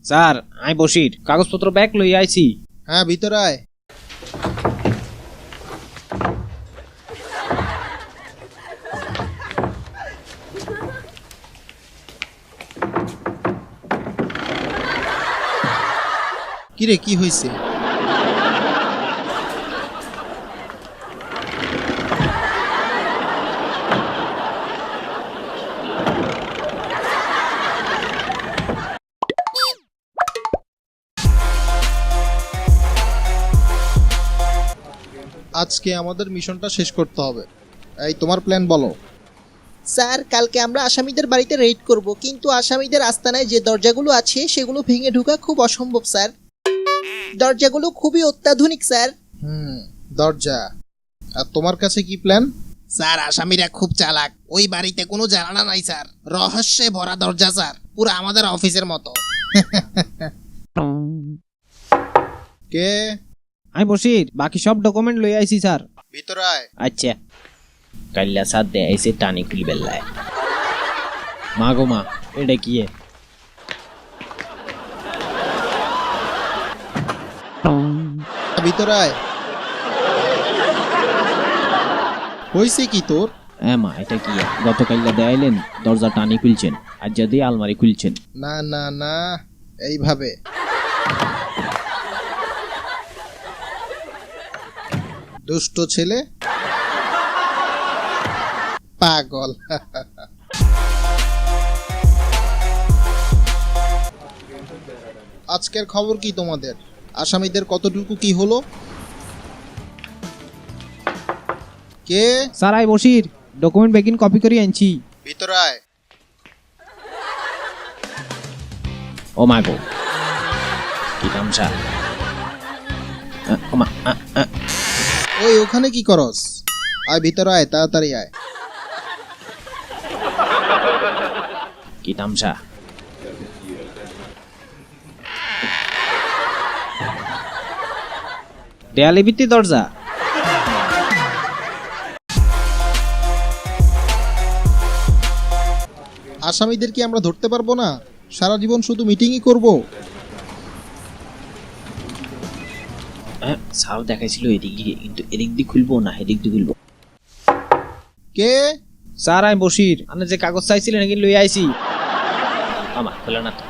Sir আমি বসির কাগজপত্র bag লই আইছি। হ্যাঁ ভিতরে আয়। কিরে কি হয়েছে? আজকে আমাদের মিশনটা শেষ করতে হবে। এই তোমার প্ল্যান বলো। স্যার কালকে আমরা আসামিদের বাড়িতে রেড করব, কিন্তু আসামিদের আস্তানায় যে দরজাগুলো আছে সেগুলো ভেঙে ঢোকা খুব অসম্ভব স্যার। দরজাগুলো খুবই অত্যাধুনিক স্যার। দরজা। আর তোমার কাছে কি প্ল্যান? স্যার আসামিরা খুব চালাক, ওই বাড়িতে কোনো জানালা নাই স্যার, রহস্যে ভরা দরজা স্যার, পুরো আমাদের অফিসের মতো। কে? আমি বসির বাকি সব ডকুমেন্ট লই আইছি স্যার। ভিতরে আয়। আচ্ছা কাল্লা সাথ দে আইছে টানি খুলি বেল্লায়। মা গো মা এটা কি এ? ভিতরে আয়। হয়েছে কি তোর? মা এটা কি এ? গতকাল্লা দেয়াইলেন দরজা টানি খুলছেন, আর যদি আলমারি খুলছেন। না না না, এইভাবে। দুষ্ট ছেলে, পাগল। আজকের খবর কি তোমাদের? আসামিদের কতটুকু কি হলো? কে? স্যার আই বসির ডকুমেন্ট বেগিন কপি করে আনছি। ভিতরে আয়। ও মা গো কি তামসা। ও মা ওই ওখানে কি করস? আয় ভিতরে আয়, তাড়াতাড়ি আয়। কি তামসা। দেয়ালে ভিত্তি দরজা। আসামিদের কি আমরা ধরতে পারবো না? সারা জীবন শুধু মিটিংই করব। স্যার দেখাইছিল এদিক দিয়ে, কিন্তু এদিক দিয়ে খুলবো না এদিক দিয়ে খুলবো। কে? স্যার আমি বসির, আপনি যে কাগজ চাইছিলেন নাকি লই আইছি। আমার খোলা না তো।